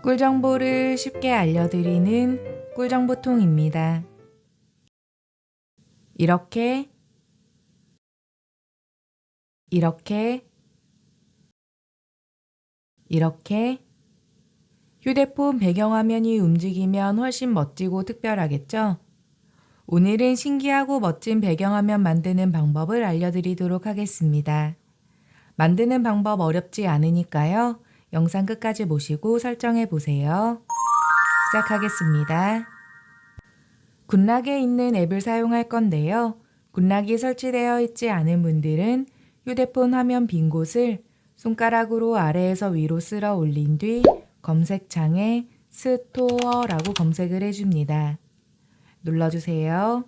꿀 정보를 쉽게 알려드리는 꿀정보통입니다. 이렇게 휴대폰 배경화면이 움직이면 훨씬 멋지고 특별하겠죠? 오늘은 신기하고 멋진 배경화면 만드는 방법을 알려드리도록 하겠습니다. 만드는 방법 어렵지 않으니까요. 영상 끝까지 보시고 설정해 보세요. 시작하겠습니다. 굿락에 있는 앱을 사용할 건데요. 굿락이 설치되어 있지 않은 분들은 휴대폰 화면 빈 곳을 손가락으로 아래에서 위로 쓸어 올린 뒤 검색창에 스토어라고 검색을 해줍니다. 눌러주세요.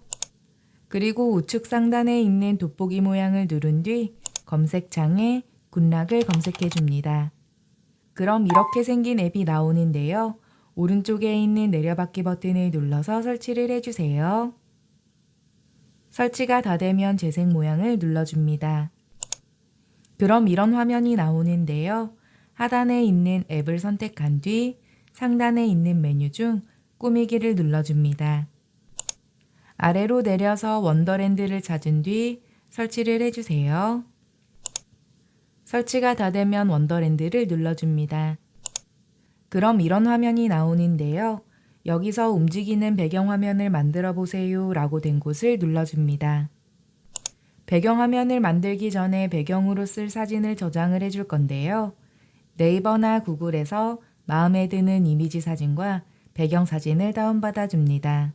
그리고 우측 상단에 있는 돋보기 모양을 누른 뒤 검색창에 굿락을 검색해 줍니다. 그럼 이렇게 생긴 앱이 나오는데요. 오른쪽에 있는 내려받기 버튼을 눌러서 설치를 해주세요. 설치가 다 되면 재생 모양을 눌러줍니다. 그럼 이런 화면이 나오는데요. 하단에 있는 앱을 선택한 뒤 상단에 있는 메뉴 중 꾸미기를 눌러줍니다. 아래로 내려서 원더랜드를 찾은 뒤 설치를 해주세요. 설치가 다 되면 원더랜드를 눌러줍니다. 그럼 이런 화면이 나오는데요. 여기서 움직이는 배경화면을 만들어 보세요 라고 된 곳을 눌러줍니다. 배경화면을 만들기 전에 배경으로 쓸 사진을 저장을 해줄 건데요. 네이버나 구글에서 마음에 드는 이미지 사진과 배경사진을 다운받아 줍니다.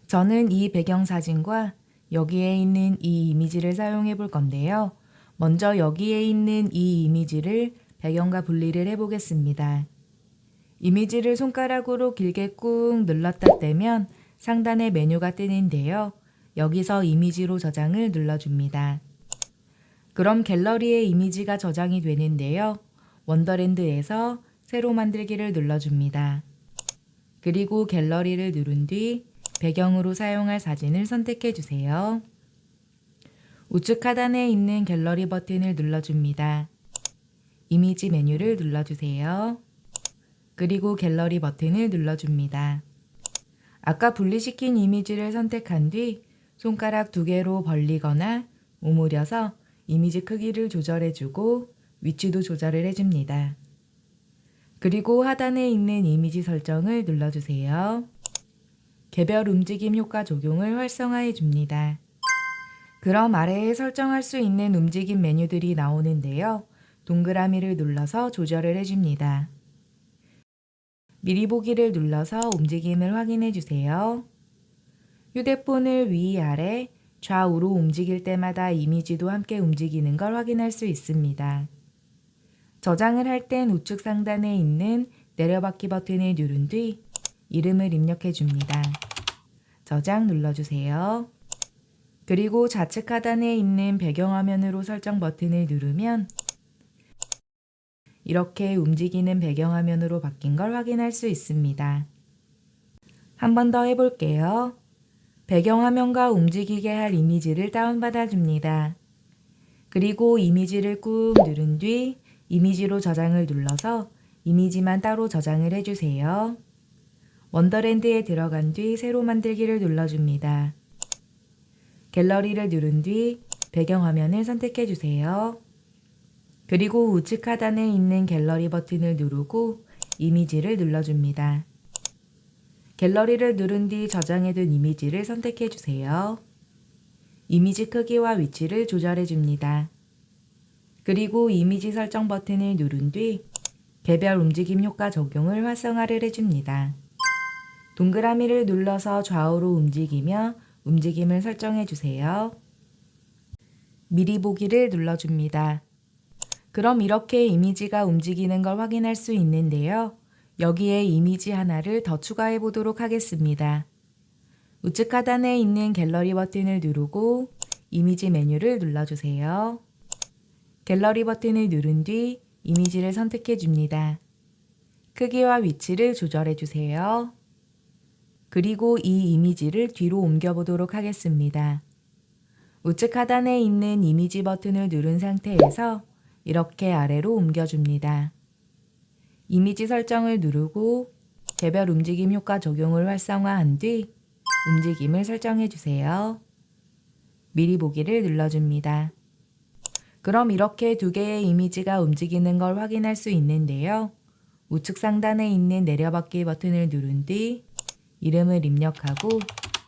저는 이 배경사진과 여기에 있는 이 이미지를 사용해 볼 건데요. 먼저 여기에 있는 이 이미지를 배경과 분리를 해보겠습니다. 이미지를 손가락으로 길게 꾹 눌렀다 떼면 상단에 메뉴가 뜨는데요. 여기서 이미지로 저장을 눌러줍니다. 그럼 갤러리에 이미지가 저장이 되는데요. 원더랜드에서 새로 만들기를 눌러줍니다. 그리고 갤러리를 누른 뒤 배경으로 사용할 사진을 선택해 주세요. 우측 하단에 있는 갤러리 버튼을 눌러줍니다. 이미지 메뉴를 눌러주세요. 그리고 갤러리 버튼을 눌러줍니다. 아까 분리시킨 이미지를 선택한 뒤 손가락 2개로 벌리거나 오므려서 이미지 크기를 조절해주고 위치도 조절을 해줍니다. 그리고 하단에 있는 이미지 설정을 눌러주세요. 개별 움직임 효과 적용을 활성화해 줍니다. 그럼 아래에 설정할 수 있는 움직임 메뉴들이 나오는데요. 동그라미를 눌러서 조절을 해줍니다. 미리 보기를 눌러서 움직임을 확인해 주세요. 휴대폰을 위아래 좌우로 움직일 때마다 이미지도 함께 움직이는 걸 확인할 수 있습니다. 저장을 할 땐 우측 상단에 있는 내려받기 버튼을 누른 뒤 이름을 입력해 줍니다. 저장 눌러주세요. 그리고 좌측 하단에 있는 배경화면으로 설정 버튼을 누르면 이렇게 움직이는 배경화면으로 바뀐 걸 확인할 수 있습니다. 한 번 더 해볼게요. 배경화면과 움직이게 할 이미지를 다운받아 줍니다. 그리고 이미지를 꾹 누른 뒤 이미지로 저장을 눌러서 이미지만 따로 저장을 해주세요. 원더랜드에 들어간 뒤 새로 만들기를 눌러줍니다. 갤러리를 누른 뒤 배경화면을 선택해 주세요. 그리고 우측 하단에 있는 갤러리 버튼을 누르고 이미지를 눌러줍니다. 갤러리를 누른 뒤 저장해둔 이미지를 선택해 주세요. 이미지 크기와 위치를 조절해 줍니다. 그리고 이미지 설정 버튼을 누른 뒤 개별 움직임 효과 적용을 활성화를 해줍니다. 동그라미를 눌러서 좌우로 움직이며 움직임을 설정해 주세요. 미리 보기를 눌러줍니다. 그럼 이렇게 이미지가 움직이는 걸 확인할 수 있는데요. 여기에 이미지 하나를 더 추가해 보도록 하겠습니다. 우측 하단에 있는 갤러리 버튼을 누르고 이미지 메뉴를 눌러주세요. 갤러리 버튼을 누른 뒤 이미지를 선택해 줍니다. 크기와 위치를 조절해 주세요. 그리고 이 이미지를 뒤로 옮겨 보도록 하겠습니다. 우측 하단에 있는 이미지 버튼을 누른 상태에서 이렇게 아래로 옮겨줍니다. 이미지 설정을 누르고 개별 움직임 효과 적용을 활성화한 뒤 움직임을 설정해 주세요. 미리 보기를 눌러줍니다. 그럼 이렇게 두 개의 이미지가 움직이는 걸 확인할 수 있는데요. 우측 상단에 있는 내려받기 버튼을 누른 뒤 이름을 입력하고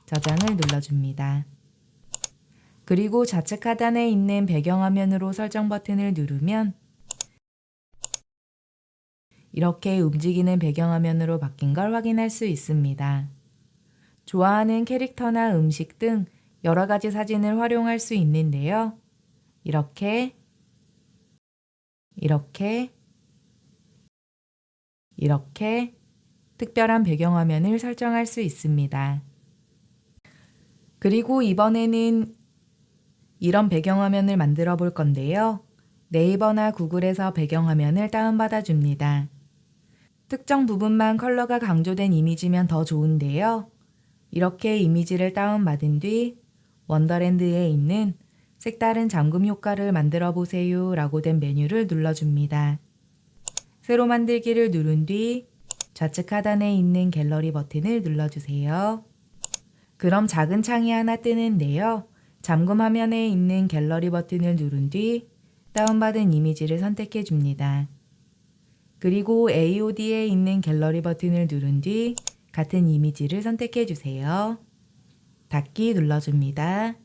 저장을 눌러줍니다. 그리고 좌측 하단에 있는 배경화면으로 설정 버튼을 누르면 이렇게 움직이는 배경화면으로 바뀐 걸 확인할 수 있습니다. 좋아하는 캐릭터나 음식 등 여러 가지 사진을 활용할 수 있는데요. 이렇게 특별한 배경화면을 설정할 수 있습니다. 그리고 이번에는 이런 배경화면을 만들어 볼 건데요. 네이버나 구글에서 배경화면을 다운받아 줍니다. 특정 부분만 컬러가 강조된 이미지면 더 좋은데요. 이렇게 이미지를 다운받은 뒤 원더랜드에 있는 색다른 잠금 효과를 만들어 보세요 라고 된 메뉴를 눌러줍니다. 새로 만들기를 누른 뒤 좌측 하단에 있는 갤러리 버튼을 눌러주세요. 그럼 작은 창이 하나 뜨는데요. 잠금 화면에 있는 갤러리 버튼을 누른 뒤 다운받은 이미지를 선택해 줍니다. 그리고 AOD에 있는 갤러리 버튼을 누른 뒤 같은 이미지를 선택해 주세요. 닫기 눌러줍니다.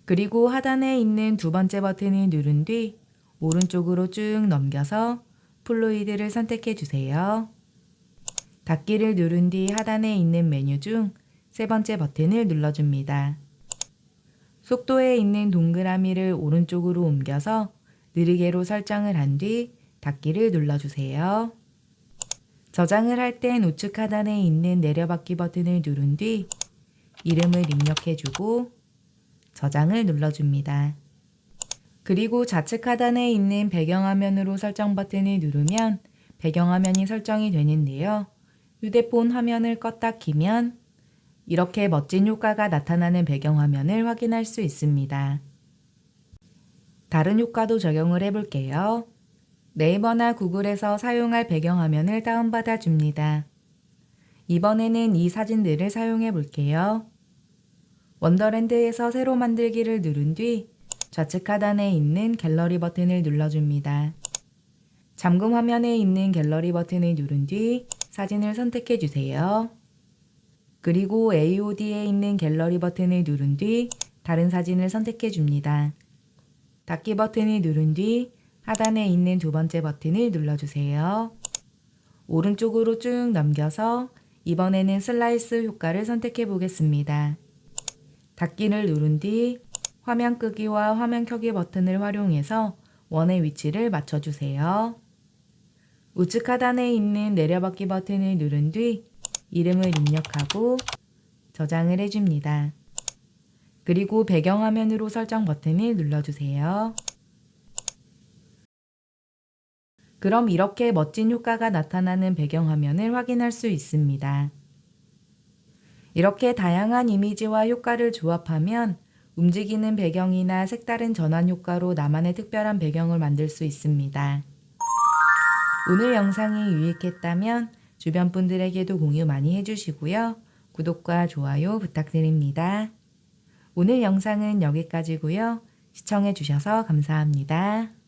그리고 하단에 있는 두 번째 버튼을 누른 뒤 오른쪽으로 쭉 넘겨서 플루이드를 선택해 주세요. 닫기를 누른 뒤 하단에 있는 메뉴 중 세 번째 버튼을 눌러줍니다. 속도에 있는 동그라미를 오른쪽으로 옮겨서 느리게로 설정을 한 뒤 닫기를 눌러주세요. 저장을 할 땐 우측 하단에 있는 내려받기 버튼을 누른 뒤 이름을 입력해주고 저장을 눌러줍니다. 그리고 좌측 하단에 있는 배경화면으로 설정 버튼을 누르면 배경화면이 설정이 되는데요. 휴대폰 화면을 껐다 키면 이렇게 멋진 효과가 나타나는 배경화면을 확인할 수 있습니다. 다른 효과도 적용을 해볼게요. 네이버나 구글에서 사용할 배경화면을 다운받아 줍니다. 이번에는 이 사진들을 사용해 볼게요. 원더랜드에서 새로 만들기를 누른 뒤 좌측 하단에 있는 갤러리 버튼을 눌러줍니다. 잠금 화면에 있는 갤러리 버튼을 누른 뒤 사진을 선택해 주세요. 그리고 AOD에 있는 갤러리 버튼을 누른 뒤 다른 사진을 선택해 줍니다. 닫기 버튼을 누른 뒤 하단에 있는 두 번째 버튼을 눌러주세요. 오른쪽으로 쭉 넘겨서 이번에는 슬라이스 효과를 선택해 보겠습니다. 닫기를 누른 뒤 화면 끄기와 화면 켜기 버튼을 활용해서 원의 위치를 맞춰주세요. 우측 하단에 있는 내려받기 버튼을 누른 뒤 이름을 입력하고 저장을 해줍니다. 그리고 배경화면으로 설정 버튼을 눌러주세요. 그럼 이렇게 멋진 효과가 나타나는 배경화면을 확인할 수 있습니다. 이렇게 다양한 이미지와 효과를 조합하면 움직이는 배경이나 색다른 전환 효과로 나만의 특별한 배경을 만들 수 있습니다. 오늘 영상이 유익했다면 주변 분들에게도 공유 많이 해주시고요. 구독과 좋아요 부탁드립니다. 오늘 영상은 여기까지고요. 시청해주셔서 감사합니다.